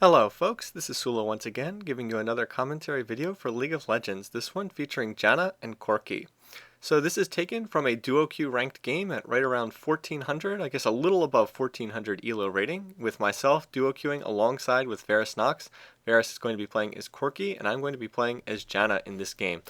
Hello folks, this is Sullla once again, giving you another commentary video for League of Legends, this one featuring Janna and Corki. So this is taken from a duo queue ranked game at right around 1400, I guess a little above 1400 elo rating, with myself duo queuing alongside with VarisNox. Varis is going to be playing as Corki, and I'm going to be playing as Janna in this game.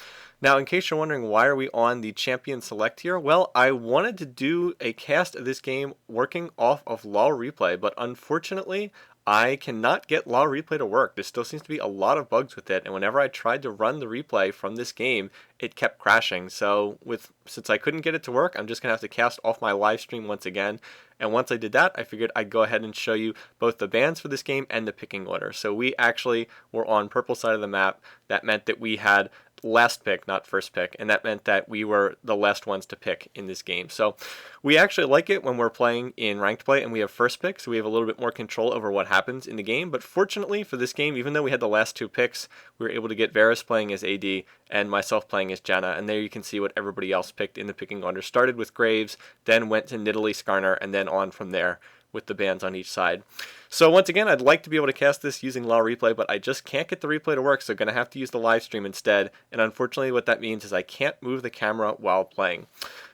Now, in case you're wondering why are we on the champion select here, well, I wanted to do a cast of this game working off of LoL replay, but unfortunately, I cannot get LoL replay to work. There still seems to be a lot of bugs with it, and whenever I tried to run the replay from this game, it kept crashing. So since I couldn't get it to work, I'm just gonna have to cast off my live stream once again. And once I did that, I figured I'd go ahead and show you both the bans for this game and the picking order. So we actually were on purple side of the map. That meant that we had last pick, not first pick, and that meant that we were the last ones to pick in this game. So we actually like it when we're playing in ranked play and we have first pick, so we have a little bit more control over what happens in the game. But fortunately for this game, even though we had the last two picks, we were able to get Varus playing as AD and myself playing as Janna, and there you can see what everybody else picked in the picking order. Started with Graves, then went to Nidalee, Skarner, and then on from there with the bans on each side. So once again, I'd like to be able to cast this using LoL replay, but I just can't get the replay to work, so I'm going to have to use the live stream instead. And unfortunately, what that means is I can't move the camera while playing.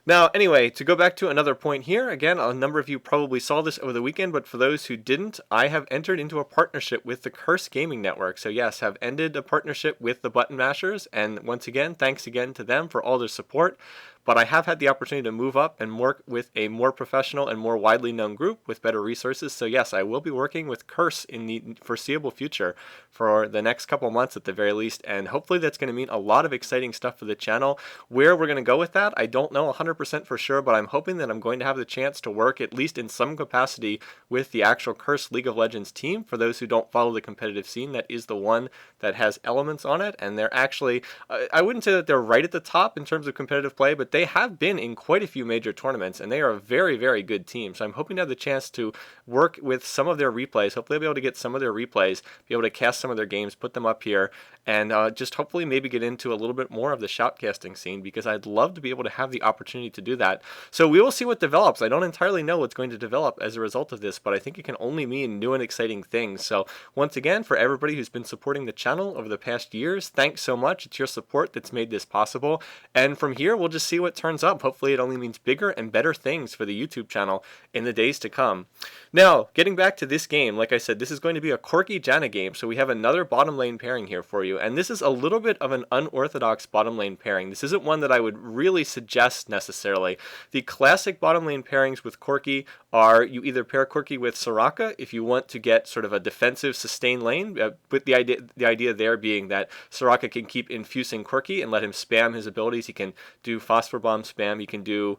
Now, anyway, to go back to another point here, again, a number of you probably saw this over the weekend, but for those who didn't, I have entered into a partnership with the Curse Gaming Network. So yes, have ended a partnership with the Button Mashers, and once again, thanks again to them for all their support. But I have had the opportunity to move up and work with a more professional and more widely known group with better resources. So yes, I will be working with Curse in the foreseeable future for the next couple months at the very least. And hopefully that's going to mean a lot of exciting stuff for the channel. Where we're going to go with that, I don't know 100% for sure, but I'm hoping that I'm going to have the chance to work at least in some capacity with the actual Curse League of Legends team. For those who don't follow the competitive scene, that is the one that has elements on it. And they're actually, I wouldn't say that they're right at the top in terms of competitive play, but they have been in quite a few major tournaments, and they are a very, very good team. So I'm hoping to have the chance to work with some of their replays. Hopefully I'll be able to get some of their replays, be able to cast some of their games, put them up here, and just hopefully maybe get into a little bit more of the shoutcasting scene, because I'd love to be able to have the opportunity to do that. So we will see what develops. I don't entirely know what's going to develop as a result of this, but I think it can only mean new and exciting things. So once again, for everybody who's been supporting the channel over the past years, thanks so much. It's your support that's made this possible. And from here, we'll just see what turns up. Hopefully it only means bigger and better things for the YouTube channel in the days to come. Now, getting back to this game, like I said, this is going to be a Corki Janna game, so we have another bottom lane pairing here for you. And this is a little bit of an unorthodox bottom lane pairing. This isn't one that I would really suggest necessarily. The classic bottom lane pairings with Corki are you either pair Corki with Soraka if you want to get sort of a defensive sustained lane, but the idea there being that Soraka can keep infusing Corki and let him spam his abilities. He can do Phosphor Bomb spam, he can do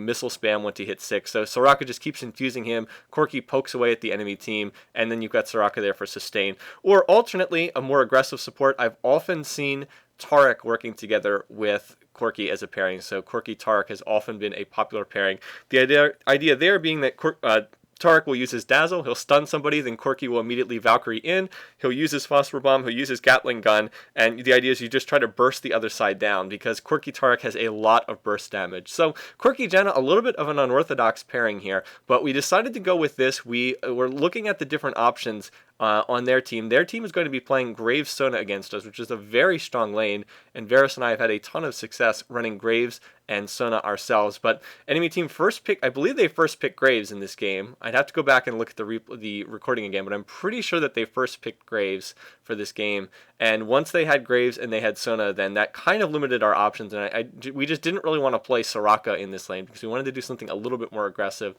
missile spam once he hits 6. So Soraka just keeps infusing him, Corki pokes away at the enemy team, and then you've got Soraka there for sustain. Or alternately, a more aggressive support, I've often seen Taric working together with Corki as a pairing. So Corki Taric has often been a popular pairing. The idea there being that Taric will use his Dazzle, he'll stun somebody, then Corki will immediately Valkyrie in, he'll use his Phosphor Bomb, he'll use his Gatling gun, and the idea is you just try to burst the other side down, because Corki Taric has a lot of burst damage. So Corki Janna, a little bit of an unorthodox pairing here, but we decided to go with this. We were looking at the different options on their team. Their team is going to be playing Graves Sona against us, which is a very strong lane, and Varus and I have had a ton of success running Graves and Sona ourselves. But enemy team first pick, I believe they first picked Graves in this game. I'd have to go back and look at the recording again, but I'm pretty sure that they first picked Graves for this game. And once they had Graves and they had Sona, then that kind of limited our options, and we just didn't really want to play Soraka in this lane because we wanted to do something a little bit more aggressive.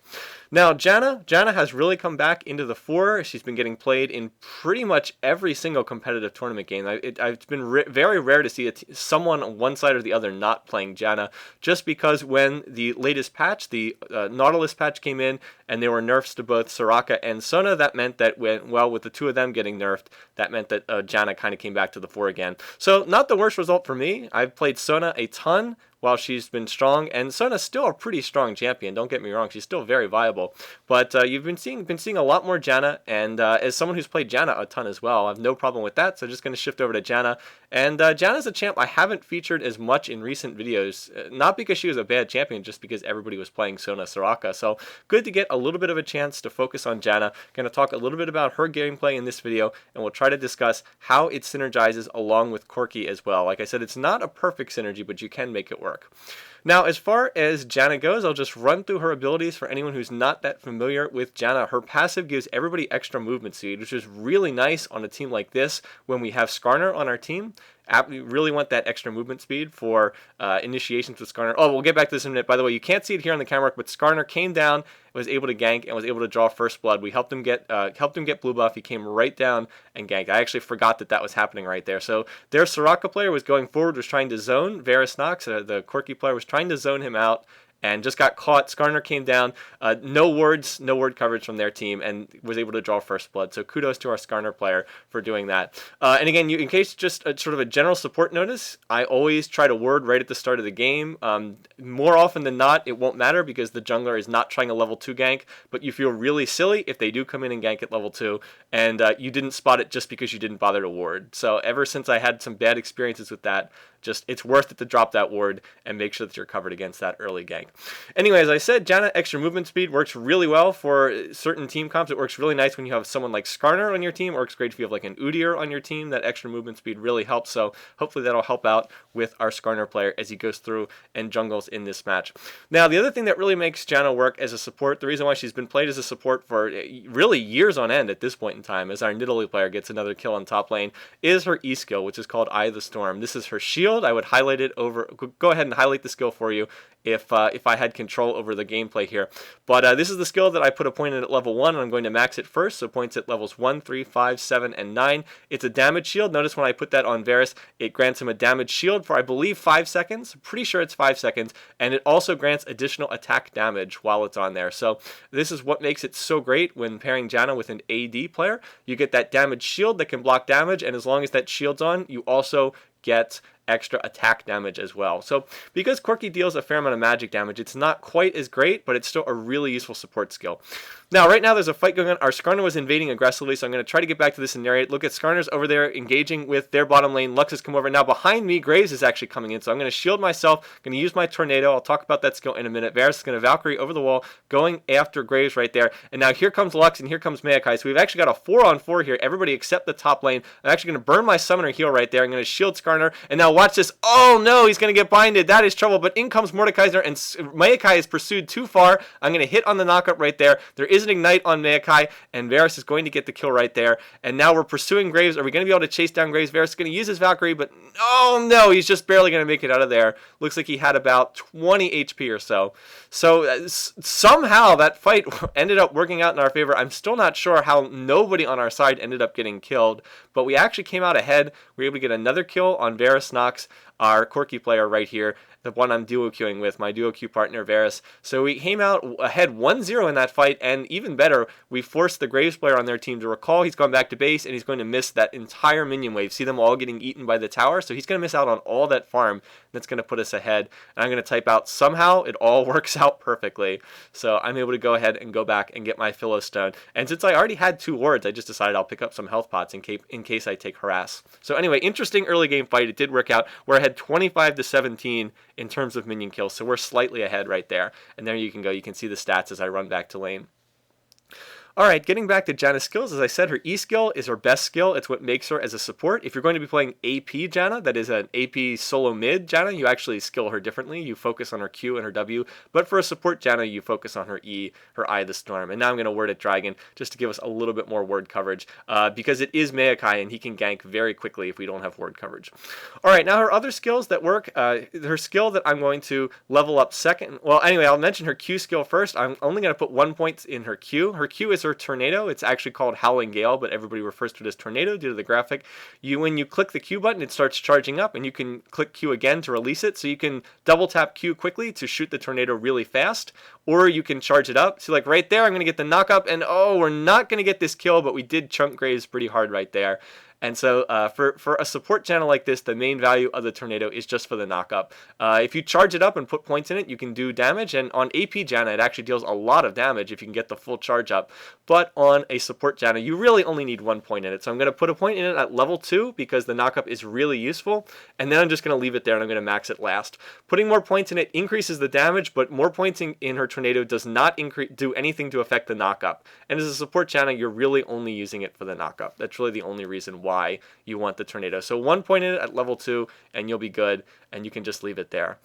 Now Janna has really come back into the fore. She's been getting played in pretty much every single competitive tournament game. It's been very rare to see someone on one side or the other not playing Janna, just because when the latest patch, the Nautilus patch came in, and there were nerfs to both Soraka and Sona, that meant that with the two of them getting nerfed, that meant that Janna kind of came back to the fore again. So not the worst result for me. I've played Sona a ton while she's been strong, and Sunna's still a pretty strong champion. Don't get me wrong, she's still very viable. But you've been seeing a lot more Janna, and as someone who's played Janna a ton as well, I have no problem with that. So just going to shift over to Janna. And Janna's a champ I haven't featured as much in recent videos, not because she was a bad champion, just because everybody was playing Sona Soraka. So good to get a little bit of a chance to focus on Janna. Going to talk a little bit about her gameplay in this video, and we'll try to discuss how it synergizes along with Corki as well. Like I said, it's not a perfect synergy, but you can make it work. Now, as far as Janna goes, I'll just run through her abilities for anyone who's not that familiar with Janna. Her passive gives everybody extra movement speed, which is really nice on a team like this when we have Skarner on our team. We really want that extra movement speed for initiations with Skarner. Oh, we'll get back to this in a minute. By the way, you can't see it here on the camera, but Skarner came down, was able to gank, and was able to draw first blood. We helped him get blue buff. He came right down and ganked. I actually forgot that was happening right there. So their Soraka player was going forward, was trying to zone VarisNox. The Corki player was trying to zone him out, and just got caught. Skarner came down, no word coverage from their team, and was able to draw first blood. So kudos to our Skarner player for doing that. And again, in case just sort of a general support notice, I always try to ward right at the start of the game. More often than not, it won't matter because the jungler is not trying a level 2 gank, but you feel really silly if they do come in and gank at level 2, and you didn't spot it just because you didn't bother to ward. So ever since I had some bad experiences with that, it's worth it to drop that ward and make sure that you're covered against that early gank. Anyway, as I said, Janna extra movement speed works really well for certain team comps. It works really nice when you have someone like Skarner on your team. It works great if you have like an Udyr on your team. That extra movement speed really helps. So hopefully that'll help out with our Skarner player as he goes through and jungles in this match. Now, the other thing that really makes Janna work as a support, the reason why she's been played as a support for really years on end at this point in time, as our Nidalee player gets another kill on top lane, is her E skill, which is called Eye of the Storm. This is her shield. I would highlight it over. Go ahead and highlight the skill for you if I had control over the gameplay here. But this is the skill that I put a point in at level 1, and I'm going to max it first, so points at levels 1, 3, 5, 7, and 9. It's a damage shield. Notice when I put that on Varus, it grants him a damage shield for, I believe, 5 seconds. I'm pretty sure it's 5 seconds, and it also grants additional attack damage while it's on there. So this is what makes it so great when pairing Janna with an AD player. You get that damage shield that can block damage, and as long as that shield's on, you also get extra attack damage as well. So because Corki deals a fair amount of magic damage, it's not quite as great, but it's still a really useful support skill. Now, right now there's a fight going on. Our Skarner was invading aggressively, so I'm going to try to get back to this and narrate. Look at Skarner's over there engaging with their bottom lane. Lux has come over. Now behind me, Graves is actually coming in, so I'm going to shield myself. I'm going to use my tornado. I'll talk about that skill in a minute. Varus is going to Valkyrie over the wall, going after Graves right there. And now here comes Lux and here comes Maokai. So we've actually got a 4-on-4 here. Everybody except the top lane. I'm actually going to burn my summoner heal right there. I'm going to shield Skarner. And now watch this. Oh no, he's going to get binded. That is trouble. But in comes Mordekaiser, and Maokai is pursued too far. I'm going to hit on the knockup right there. There is an ignite on Maokai, and Varus is going to get the kill right there. And now we're pursuing Graves. Are we going to be able to chase down Graves? Varus is going to use his Valkyrie, but oh no, he's just barely going to make it out of there. Looks like he had about 20 HP or so. So somehow that fight ended up working out in our favor. I'm still not sure how nobody on our side ended up getting killed, but we actually came out ahead. We were able to get another kill on VarisNox, our Corki player right here, the one I'm duo queuing with, my duo queue partner Varus. So we came out ahead 1-0 in that fight, and even better, we forced the Graves player on their team to recall he's gone back to base, and he's going to miss that entire minion wave. See them all getting eaten by the tower, so he's going to miss out on all that farm. That's going to put us ahead, and I'm going to type out somehow it all works out perfectly. So I'm able to go ahead and go back and get my Philostone. And since I already had 2 wards, I just decided I'll pick up some health pots in case I take harass. So anyway, interesting early game fight. It did work out. We're ahead 25-17 in terms of minion kills, so we're slightly ahead right there. And there you can go. You can see the stats as I run back to lane. Alright, getting back to Janna's skills, as I said, her E skill is her best skill. It's what makes her as a support. If you're going to be playing AP Janna, that is an AP solo mid Janna, you actually skill her differently. You focus on her Q and her W. But for a support Janna, you focus on her E, her Eye of the Storm. And now I'm going to word at Dragon just to give us a little bit more word coverage because it is Maokai and he can gank very quickly if we don't have word coverage. Alright, now her other skills that work, her skill that I'm going to level up second. Well, anyway, I'll mention her Q skill first. I'm only going to put 1 point in her Q. Her Q is her tornado. It's actually called Howling Gale, but everybody refers to it as tornado due to the graphic. When you click the Q button, it starts charging up, and you can click Q again to release it. So you can double tap Q quickly to shoot the tornado really fast, or you can charge it up. So like right there, I'm going to get the knock up, and oh, we're not going to get this kill, but we did chunk Graves pretty hard right there. And so for a support channel like this, the main value of the tornado is just for the knockup. If you charge it up and put points in it, you can do damage, and on AP Janna, it actually deals a lot of damage if you can get the full charge up. But on a support Janna, you really only need 1 point in it. So I'm going to put a point in it at level 2 because the knockup is really useful, and then I'm just going to leave it there and I'm going to max it last. Putting more points in it increases the damage, but more points in her tornado does not do anything to affect the knockup. And as a support Janna, you're really only using it for the knockup. That's really the only reason why you want the tornado. So 1 point in it at level 2 and you'll be good, and you can just leave it there.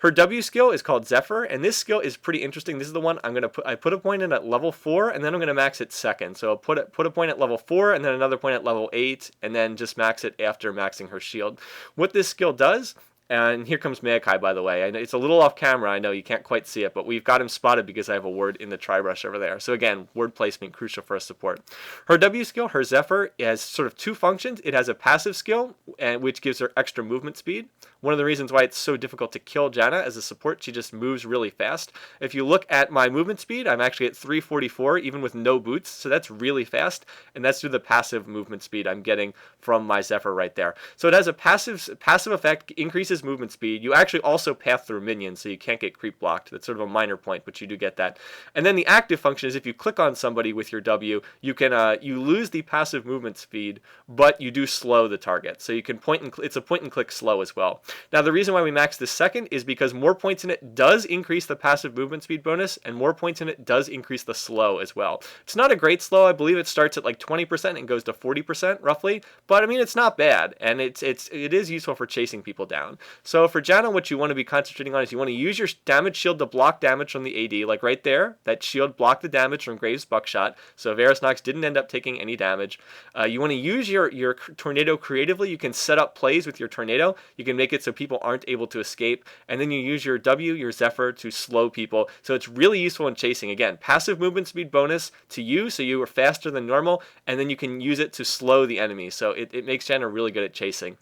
Her W skill is called Zephyr, and this skill is pretty interesting. This is the one I put a point in at level 4, and then I'm going to max it second. So I'll put a point at level 4, and then another point at level 8, and then just max it after maxing her shield. What this skill does, and here comes Maokai, by the way. I know it's a little off camera. I know you can't quite see it, but we've got him spotted because I have a word in the tri-brush over there. So again, word placement, crucial for a support. Her W skill, her Zephyr, has sort of 2 functions. It has a passive skill, which gives her extra movement speed. One of the reasons why it's so difficult to kill Janna as a support, she just moves really fast. If you look at my movement speed, I'm actually at 344, even with no boots, so that's really fast, and that's through the passive movement speed I'm getting from my Zephyr right there. So it has a passive effect, increases movement speed. You actually also path through minions, so you can't get creep blocked. That's sort of a minor point, but you do get that. And then the active function is if you click on somebody with your W, you can you lose the passive movement speed, but you do slow the target. So you can it's a point and click slow as well. Now the reason why we max this second is because more points in it does increase the passive movement speed bonus, and more points in it does increase the slow as well. It's not a great slow. I believe it starts at like 20% and goes to 40% roughly, but I mean it's not bad, and it is useful for chasing people down. So for Janna, what you want to be concentrating on is you want to use your damage shield to block damage from the AD, like right there. That shield blocked the damage from Graves' buckshot, so VarisNox didn't end up taking any damage. You want to use your tornado creatively. You can set up plays with your tornado. You can make it so people aren't able to escape, and then you use your W, your Zephyr, to slow people. So it's really useful in chasing. Again, passive movement speed bonus to you, so you are faster than normal, and then you can use it to slow the enemy. So it makes Janna really good at chasing.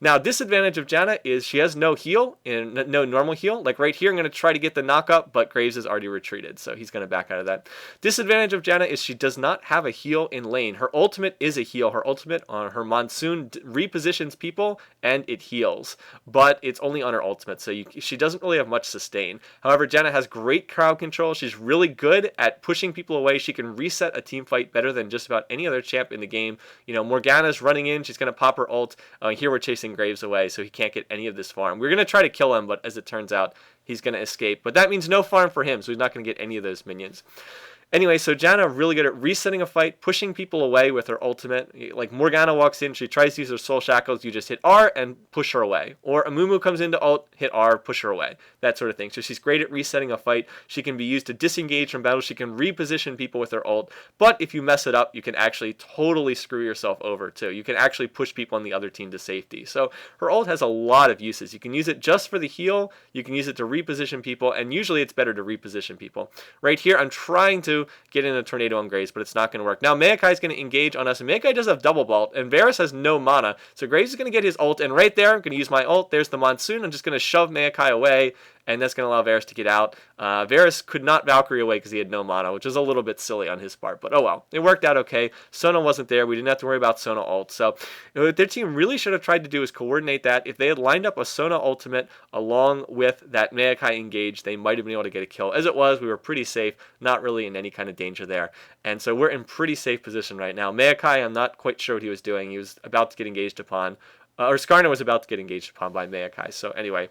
Now, disadvantage of Janna is she has no heal and no normal heal. Like right here, I'm going to try to get the knockup, but Graves has already retreated, so he's going to back out of that. Disadvantage of Janna is she does not have a heal in lane. Her ultimate is a heal. Her ultimate on her Monsoon repositions people and it heals, but it's only on her ultimate, so she doesn't really have much sustain. However, Janna has great crowd control. She's really good at pushing people away. She can reset a team fight better than just about any other champ in the game. You know, Morgana's running in. She's going to pop her ult. Here we're chasing Graves away, so he can't get any of this farm. We're going to try to kill him, but as it turns out, he's going to escape. But that means no farm for him, so he's not going to get any of those minions. Anyway, so Janna really good at resetting a fight, pushing people away with her ultimate. Like Morgana walks in, she tries to use her soul shackles, you just hit R and push her away. Or Amumu comes into ult, hit R, push her away. That sort of thing. So she's great at resetting a fight. She can be used to disengage from battle. She can reposition people with her ult. But if you mess it up, you can actually totally screw yourself over too. You can actually push people on the other team to safety. So her ult has a lot of uses. You can use it just for the heal. You can use it to reposition people. And usually it's better to reposition people. Right here, I'm trying to get in a tornado on Graves, but it's not going to work. Now Maokai is going to engage on us, and Maokai does have double bolt, and Varus has no mana, so Graves is going to get his ult, and right there, I'm going to use my ult. There's the Monsoon. I'm just going to shove Maokai away, and that's going to allow Varus to get out. Varus could not Valkyrie away because he had no mana, which is a little bit silly on his part, but oh well. It worked out okay. Sona wasn't there. We didn't have to worry about Sona ult, so what their team really should have tried to do is coordinate that. If they had lined up a Sona ultimate along with that Maokai engage, they might have been able to get a kill. As it was, we were pretty safe, not really in any kind of danger there, and so we're in pretty safe position right now. Maokai, I'm not quite sure what he was doing. He was about to get engaged upon. Or Skarner was about to get engaged upon by Maokai. So anyway,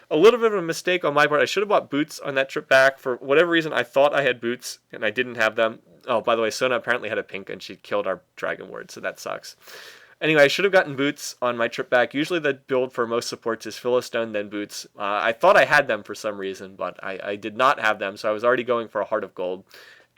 a little bit of a mistake on my part. I should have bought boots on that trip back. For whatever reason, I thought I had boots, and I didn't have them. Oh, by the way, Sona apparently had a pink, and she killed our Dragon Ward, so that sucks. Anyway, I should have gotten boots on my trip back. Usually the build for most supports is Philistone, then boots. I thought I had them for some reason, but I did not have them, so I was already going for a Heart of Gold.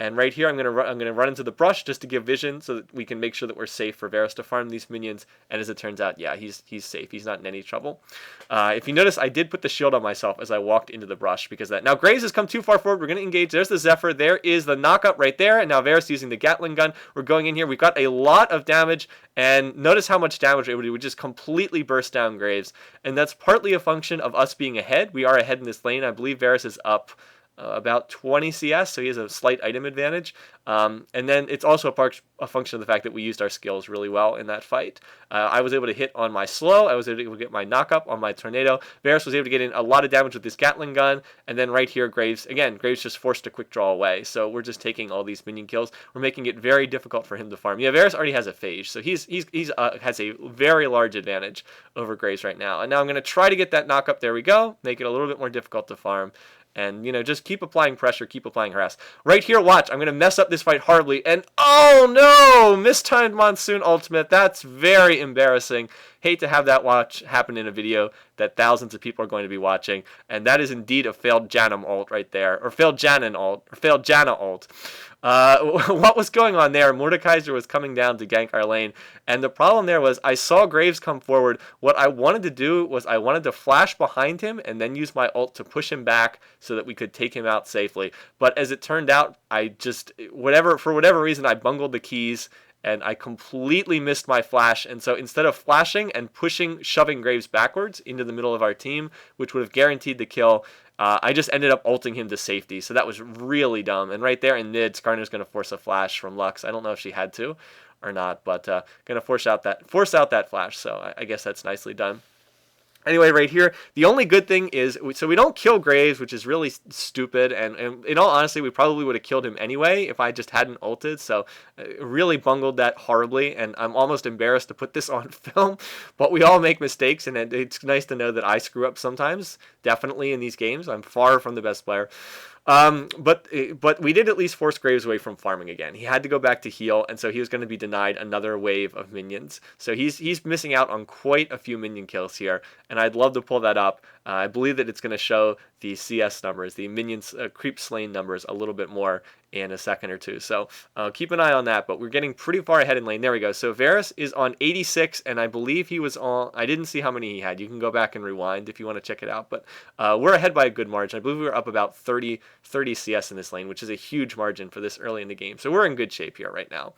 And right here, I'm gonna run into the brush just to give vision so that we can make sure that we're safe for Varus to farm these minions. And as it turns out, yeah, he's safe. He's not in any trouble. If you notice, I did put the shield on myself as I walked into the brush because that. Now Graves has come too far forward. We're gonna engage. There's the Zephyr. There is the knockup right there. And now Varus using the Gatling gun. We're going in here. We've got a lot of damage. And notice how much damage it would do. We just completely burst down Graves. And that's partly a function of us being ahead. We are ahead in this lane. I believe Varus is up about 20 CS, so he has a slight item advantage. And then it's also a function of the fact that we used our skills really well in that fight. I was able to hit on my slow, I was able to get my knock-up on my tornado. Varys was able to get in a lot of damage with his Gatling gun, and then right here, Graves just forced a quick draw away. So we're just taking all these minion kills. We're making it very difficult for him to farm. Yeah, Varys already has a phage, so he's has a very large advantage over Graves right now. And now I'm going to try to get that knock-up. There we go. Make it a little bit more difficult to farm. And, just keep applying pressure, keep applying harass. Right here, watch, I'm going to mess up this fight horribly. And, oh no! Mistimed Monsoon Ultimate. That's very embarrassing. Hate to have that watch happen in a video that thousands of people are going to be watching. And that is indeed a failed Janna ult right there. Or failed Janna ult. Or failed Janna ult. What was going on there? Mordekaiser was coming down to gank our lane, and the problem there was I saw Graves come forward. What I wanted to do was I wanted to flash behind him and then use my ult to push him back so that we could take him out safely. But as it turned out, for whatever reason, I bungled the keys and I completely missed my flash. And so instead of flashing and shoving Graves backwards into the middle of our team, which would have guaranteed the kill, I just ended up ulting him to safety. So that was really dumb. And right there in mid, Skarner's going to force a flash from Lux. I don't know if she had to or not, but going to force out that flash. So I guess that's nicely done. Anyway, right here, the only good thing is, so we don't kill Graves, which is really stupid, and in all honesty, we probably would have killed him anyway if I just hadn't ulted, so really bungled that horribly, and I'm almost embarrassed to put this on film, but we all make mistakes, and it's nice to know that I screw up sometimes, definitely in these games. I'm far from the best player. But we did at least force Graves away from farming again. He had to go back to heal, and so he was going to be denied another wave of minions. So he's missing out on quite a few minion kills here, and I'd love to pull that up. I believe that it's going to show the CS numbers, the minions creep slain numbers a little bit more in a second or two. So keep an eye on that, but we're getting pretty far ahead in lane. There we go. So Varys is on 86, and I believe he was on, I didn't see how many he had. You can go back and rewind if you want to check it out, but we're ahead by a good margin. I believe we were up about 30 CS in this lane, which is a huge margin for this early in the game. So we're in good shape here right now.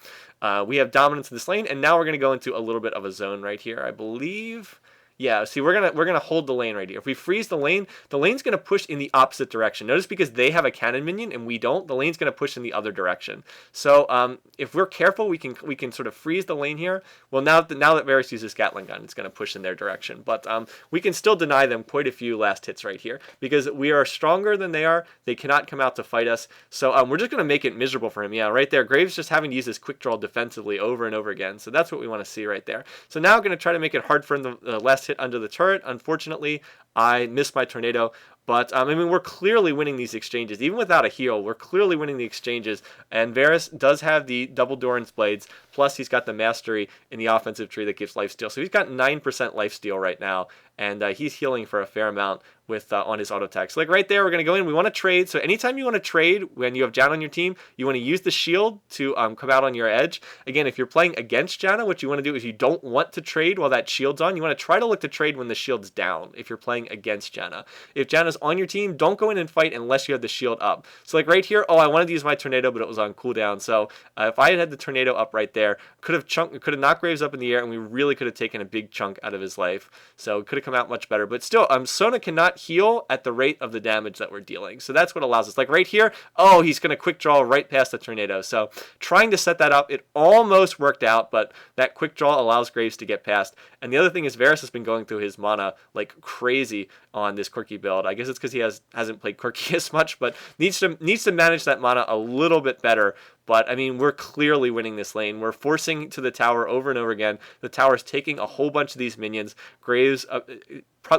We have dominance in this lane, and now we're going to go into a little bit of a zone right here, I believe. Yeah, see, we're gonna hold the lane right here. If we freeze the lane's gonna push in the opposite direction. Notice because they have a cannon minion and we don't, the lane's gonna push in the other direction. So if we're careful, we can sort of freeze the lane here. Well, now that Varys uses Gatling gun, it's gonna push in their direction. But we can still deny them quite a few last hits right here because we are stronger than they are. They cannot come out to fight us. So we're just gonna make it miserable for him. Yeah, right there. Graves just having to use his quick draw defensively over and over again. So that's what we want to see right there. So now I'm gonna try to make it hard for him the last hit under the turret. Unfortunately, I missed my tornado, but I mean, we're clearly winning these exchanges. Even without a heal, we're clearly winning the exchanges, and Varys does have the double Doran's blades, plus he's got the mastery in the offensive tree that gives lifesteal. So he's got 9% lifesteal right now, and he's healing for a fair amount with on his auto attack. So like right there, we're going to go in. We want to trade. So anytime you want to trade, when you have Janna on your team, you want to use the shield to come out on your edge. Again, if you're playing against Janna, what you want to do is you don't want to trade while that shield's on. You want to try to look to trade when the shield's down if you're playing against Janna. If Janna's on your team, don't go in and fight unless you have the shield up. So like right here, oh, I wanted to use my tornado, but it was on cooldown. So if I had the tornado up right there, could have knocked Graves up in the air, and we really could have taken a big chunk out of his life. So it could have come out much better. But still, Sona cannot heal at the rate of the damage that we're dealing. So that's what allows us. Like right here, oh, he's going to quick draw right past the tornado. So trying to set that up, it almost worked out, but that quick draw allows Graves to get past. And the other thing is Varys has been going through his mana like crazy on this Corki build. I guess it's because he hasn't played Corki as much, but needs to manage that mana a little bit better. But, I mean, we're clearly winning this lane. We're forcing to the tower over and over again. The tower's taking a whole bunch of these minions. Graves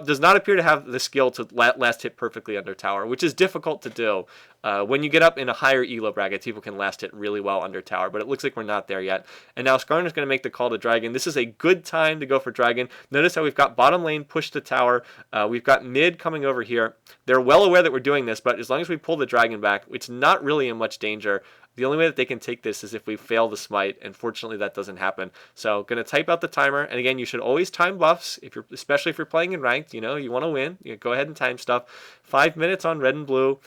does not appear to have the skill to last hit perfectly under tower, which is difficult to do. When you get up in a higher elo bracket, people can last hit really well under tower, but it looks like we're not there yet. And now Skarner's going to make the call to Dragon. This is a good time to go for Dragon. Notice how we've got bottom lane pushed to tower. We've got mid coming over here. They're well aware that we're doing this, but as long as we pull the Dragon back, it's not really in much danger. The only way that they can take this is if we fail the smite, and fortunately that doesn't happen. So going to type out the timer, and again, you should always time buffs, especially if you're playing in ranked, you want to win. Go ahead and time stuff. 5 minutes on red and blue,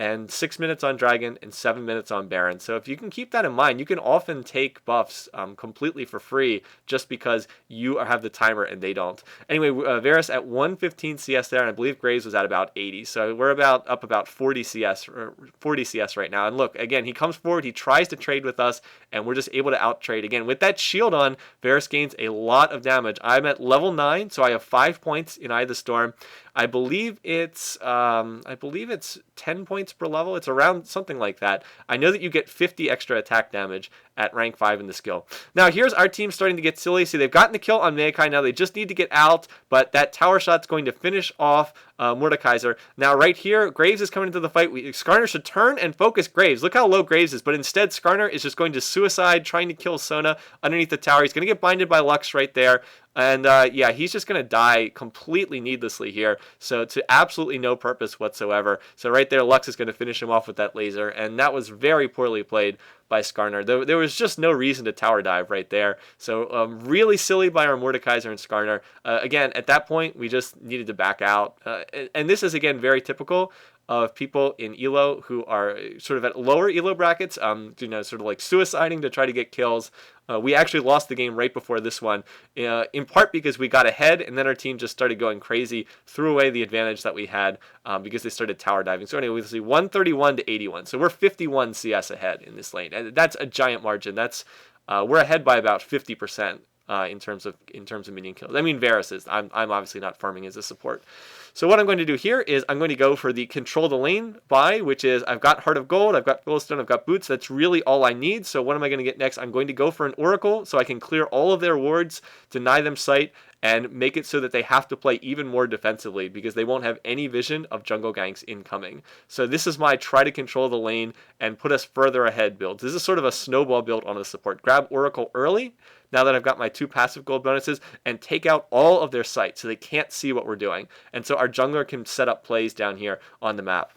and 6 minutes on Dragon, and 7 minutes on Baron. So if you can keep that in mind, you can often take buffs completely for free just because you have the timer and they don't. Anyway, Varus at 115 CS there, and I believe Graves was at about 80. So we're up about 40 CS right now. And look, again, he comes forward, he tries to trade with us, and we're just able to out trade. Again, with that shield on, Varus gains a lot of damage. I'm at level 9, so I have 5 points in Eye of the Storm. I believe it's 10 points per level. It's around something like that. I know that you get 50 extra attack damage at rank 5 in the skill. Now here's our team starting to get silly. See, they've gotten the kill on Maokai. Now they just need to get out, but that tower shot's going to finish off Mordekaiser. Now right here, Graves is coming into the fight. Skarner should turn and focus Graves. Look how low Graves is, but instead Skarner is just going to suicide, trying to kill Sona underneath the tower. He's going to get binded by Lux right there. And yeah, he's just going to die completely needlessly here. So to absolutely no purpose whatsoever. So right there, Lux is going to finish him off with that laser. And that was very poorly played by Skarner. There was just no reason to tower dive right there. So really silly by our Mordekaiser and Skarner. Again, at that point, we just needed to back out. And this is, again, very typical of people in ELO who are sort of at lower ELO brackets, sort of like suiciding to try to get kills. We actually lost the game right before this one, in part because we got ahead and then our team just started going crazy, threw away the advantage that we had because they started tower diving. So anyway, we see 131 to 81. So we're 51 CS ahead in this lane. And that's a giant margin. That's we're ahead by about 50%. In terms of minion kills. I mean, Varus is. I'm obviously not farming as a support. So what I'm going to do here is I'm going to go for the control the lane buy, which is I've got Heart of Gold, I've got Philistone, I've got Boots. That's really all I need. So what am I going to get next? I'm going to go for an Oracle so I can clear all of their wards, deny them sight, and make it so that they have to play even more defensively because they won't have any vision of jungle ganks incoming. So this is my try to control the lane and put us further ahead build. This is sort of a snowball build on the support. Grab Oracle early, now that I've got my 2 passive gold bonuses, and take out all of their sight so they can't see what we're doing. And so our jungler can set up plays down here on the map.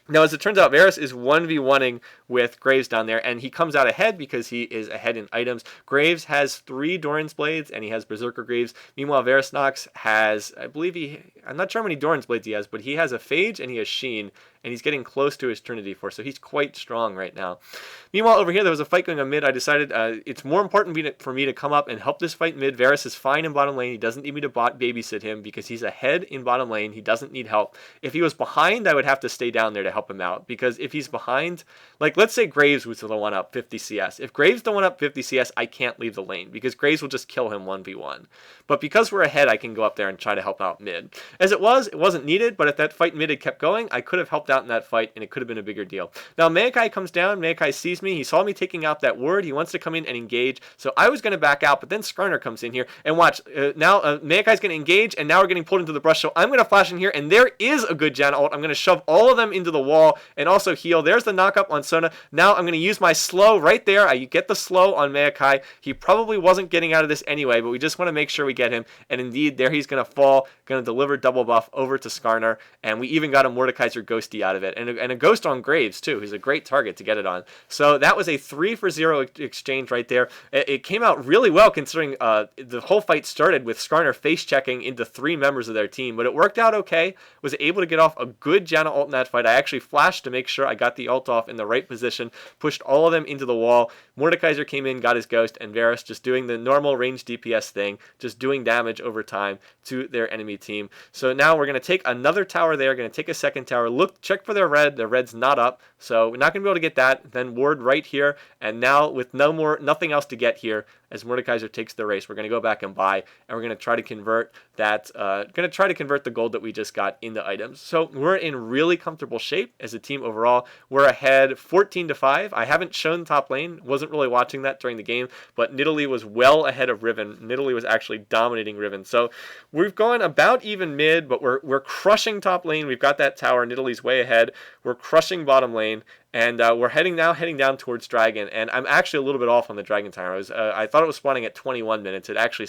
Now, as it turns out, Varus is 1v1ing with Graves down there, and he comes out ahead because he is ahead in items. Graves has 3 Doran's Blades, and he has Berserker Greaves. Meanwhile, VarisNox has, I'm not sure how many Doran's Blades he has, but he has a Phage and he has Sheen, and he's getting close to his Trinity Force, so he's quite strong right now. Meanwhile, over here, there was a fight going on mid. I decided it's more important for me to come up and help this fight mid. Varus is fine in bottom lane. He doesn't need me to babysit him because he's ahead in bottom lane. He doesn't need help. If he was behind, I would have to stay down there to help him out, because if he's behind, like let's say Graves was the one up 50 CS. If Graves the one up 50 CS, I can't leave the lane because Graves will just kill him 1v1. But because we're ahead, I can go up there and try to help out mid. As it wasn't needed, but if that fight mid had kept going, I could have helped out in that fight and it could have been a bigger deal. Now Maokai comes down, Maokai sees me, he saw me taking out that ward, he wants to come in and engage, so I was going to back out, but then Skarner comes in here, and watch, now Maokai's going to engage, and now we're getting pulled into the brush, so I'm going to flash in here, and there is a good Janna ult. I'm going to shove all of them into the wall, and also heal. There's the knock-up on Sona. Now I'm going to use my slow right there. I get the slow on Maokai. He probably wasn't getting out of this anyway, but we just want to make sure we get him, and indeed, there he's going to fall, going to deliver double buff over to Skarner, and we even got a Mordekaiser Ghosty out of it, and a Ghost on Graves, too. He's a great target to get it on. So that was a 3-for-0 exchange right there. It came out really well considering the whole fight started with Skarner face-checking into 3 members of their team, but it worked out okay. Was able to get off a good Janna ult in that fight. I actually flashed to make sure I got the ult off in the right position, pushed all of them into the wall. Mordekaiser came in, got his Ghost, and Varus just doing the normal range DPS thing, just doing damage over time to their enemy team. So now we're going to take another tower there, going to take a second tower, check for their red. Their red's not up, so we're not going to be able to get that. Then ward right here, and now with nothing else to get here, as Mordekaiser takes the race, we're going to go back and buy, and we're going to try to convert that, the gold that we just got into items. So we're in really comfortable shape as a team overall. We're ahead 14-5. I haven't shown top lane, wasn't really watching that during the game, but Nidalee was well ahead of Riven. Nidalee was actually dominating Riven. So we've gone about even mid, but we're crushing top lane. We've got that tower. Nidalee's way ahead. We're crushing bottom lane. And we're heading down towards Dragon, and I'm actually a little bit off on the Dragon timer. I thought it was spawning at 21 minutes. It was actually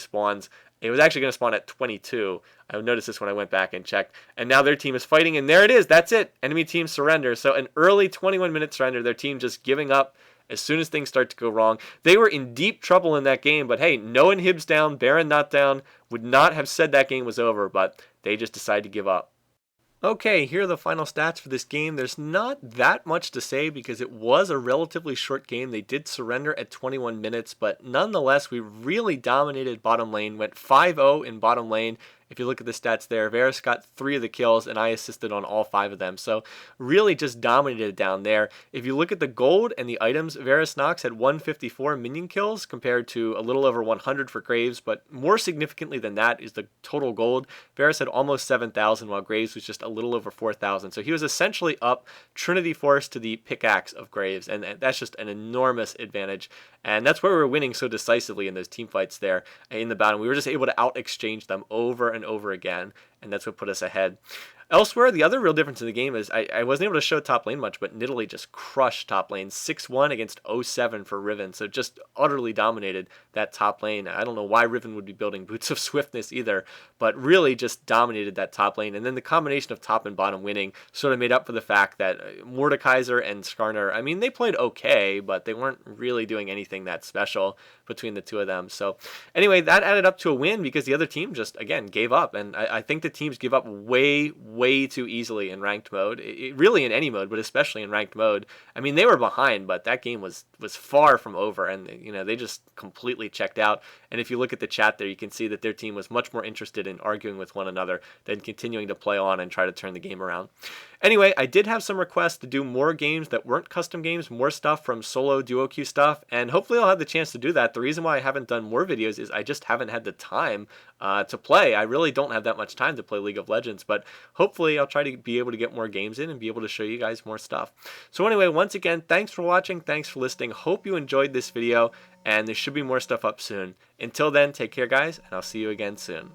going to spawn at 22. I noticed this when I went back and checked. And now their team is fighting, and there it is. That's it. Enemy team surrender. So an early 21-minute surrender. Their team just giving up as soon as things start to go wrong. They were in deep trouble in that game, but hey, no inhibs down, Baron not down. Would not have said that game was over, but they just decided to give up. Okay, here are the final stats for this game. There's not that much to say because it was a relatively short game. They did surrender at 21 minutes, but nonetheless, we really dominated bottom lane, went 5-0 in bottom lane. If you look at the stats there, Varys got 3 of the kills, and I assisted on all 5 of them. So really just dominated down there. If you look at the gold and the items, VarisNox had 154 minion kills compared to a little over 100 for Graves, but more significantly than that is the total gold. Varys had almost 7,000, while Graves was just a little over 4,000. So he was essentially up Trinity Force to the pickaxe of Graves, and that's just an enormous advantage. And that's where we were winning so decisively in those team fights there in the battle. We were just able to out-exchange them over and over again, and that's what put us ahead. Elsewhere, the other real difference in the game is I wasn't able to show top lane much, but Nidalee just crushed top lane. 6-1 against 0-7 for Riven, so just utterly dominated that top lane. I don't know why Riven would be building Boots of Swiftness either, but really just dominated that top lane. And then the combination of top and bottom winning sort of made up for the fact that Mordekaiser and Skarner, I mean, they played okay, but they weren't really doing anything that special between the two of them. So anyway, that added up to a win because the other team just, again, gave up. And I think the teams give up way too easily in ranked mode. Really in any mode, but especially in ranked mode. I mean, they were behind, but that game was far from over, and they just completely checked out. And if you look at the chat there, you can see that their team was much more interested in arguing with one another than continuing to play on and try to turn the game around. Anyway, I did have some requests to do more games that weren't custom games, more stuff from solo duo queue stuff, and hopefully I'll have the chance to do that. The reason why I haven't done more videos is I just haven't had the time to play. I really don't have that much time to play League of Legends, but hopefully I'll try to be able to get more games in and be able to show you guys more stuff. So anyway, once again, thanks for watching, thanks for listening. Hope you enjoyed this video, and there should be more stuff up soon. Until then, take care guys, and I'll see you again soon.